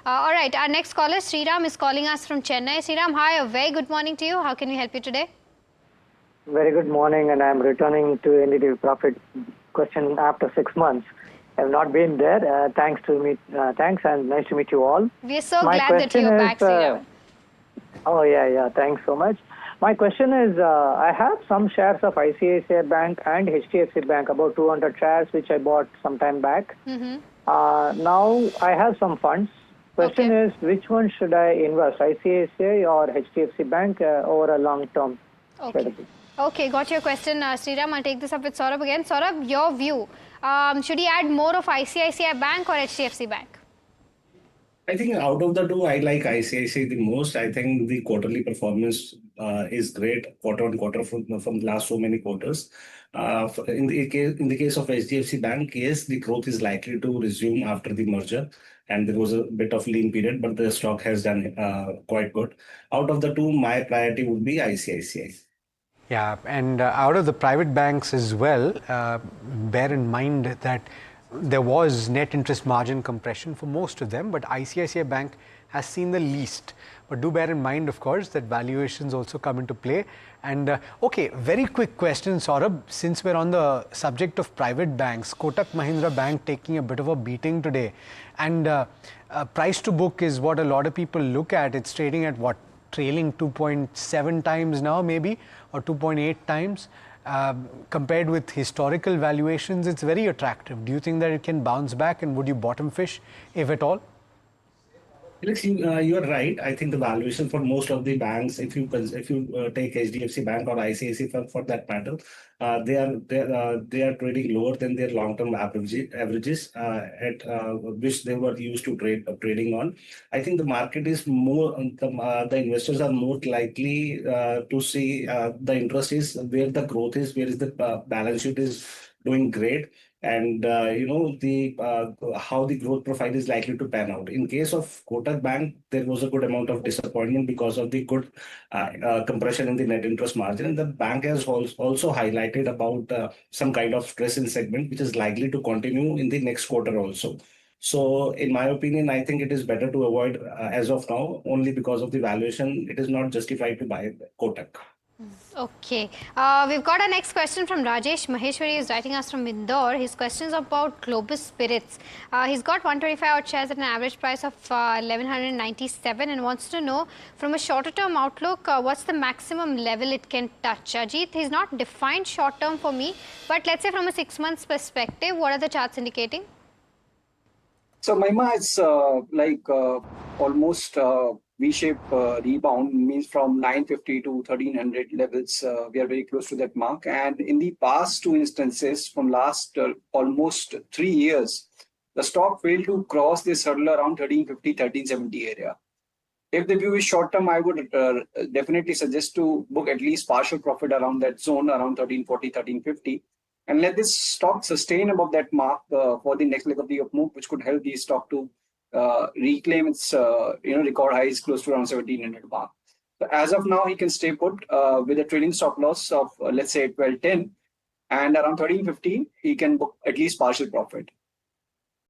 All right, our next caller, Sriram, is calling us from Chennai. Sriram, hi, a very good morning to you. How can we help you today? Very good morning, and I'm returning to NDTV Profit question after 6 months. I've not been there. Thanks and nice to meet you all. We are so glad that you're back, Sriram. Oh, yeah, thanks so much. My question is, I have some shares of ICICI Bank and HDFC Bank, about 200 shares, which I bought some time back. Now I have some funds. Question is, which one should I invest, ICICI or HDFC Bank over a long-term strategy? Okay, got your question, Sriram. I'll take this up with Saurabh again. Saurabh, your view. Should he add more of ICICI Bank or HDFC Bank? I think out of the two, I like ICICI the most. I think the quarterly performance is great, quarter on quarter from the last so many quarters. In the case of HDFC Bank, yes, the growth is likely to resume after the merger, and there was a bit of lean period, but the stock has done quite good. Out of the two, my priority would be ICICI. Yeah, and out of the private banks as well, bear in mind that there was net interest margin compression for most of them, but ICICI Bank has seen the least. But do bear in mind, of course, that valuations also come into play. And okay, very quick question, Saurabh, since we're on the subject of private banks, Kotak Mahindra Bank taking a bit of a beating today. And price to book is what a lot of people look at. It's trading at what? Trailing 2.7 times now, maybe, or 2.8 times. Compared with historical valuations, it's very attractive. Do you think that it can bounce back, and would you bottom fish, if at all? Alex, you are right. I think the valuation for most of the banks, if you take HDFC Bank or ICICI for that matter, they are trading lower than their long-term averages at which they were used to trading on. I think the market is more the investors are more likely to see the interest is where the growth is, where is the balance sheet is doing great. And how the growth profile is likely to pan out. In case of Kotak Bank, there was a good amount of disappointment because of the good compression in the net interest margin. And the bank has also highlighted about some kind of stress in segment, which is likely to continue in the next quarter also. So, in my opinion, I think it is better to avoid as of now, only because of the valuation. It is not justified to buy Kotak. Okay. We've got our next question from Rajesh Maheshwari, who's writing us from Indore. His question is about Globus Spirits. He's got 125 odd shares at an average price of 1197 and wants to know, from a shorter term outlook, what's the maximum level it can touch? Ajit, he's not defined short term for me, but let's say from a 6 months perspective, what are the charts indicating? So Mahima, it's almost V-shaped rebound, means from 950 to 1300 levels. We are very close to that mark. And in the past two instances, from last almost 3 years, the stock failed to cross this hurdle around 1350, 1370 area. If the view is short term, I would definitely suggest to book at least partial profit around that zone, around 1340, 1350. And let this stock sustain above that mark for the next leg of the up move, which could help the stock to reclaim its record highs close to around 1700 mark. So as of now, he can stay put with a trading stop loss of let's say 1210, and around 1350 he can book at least partial profit.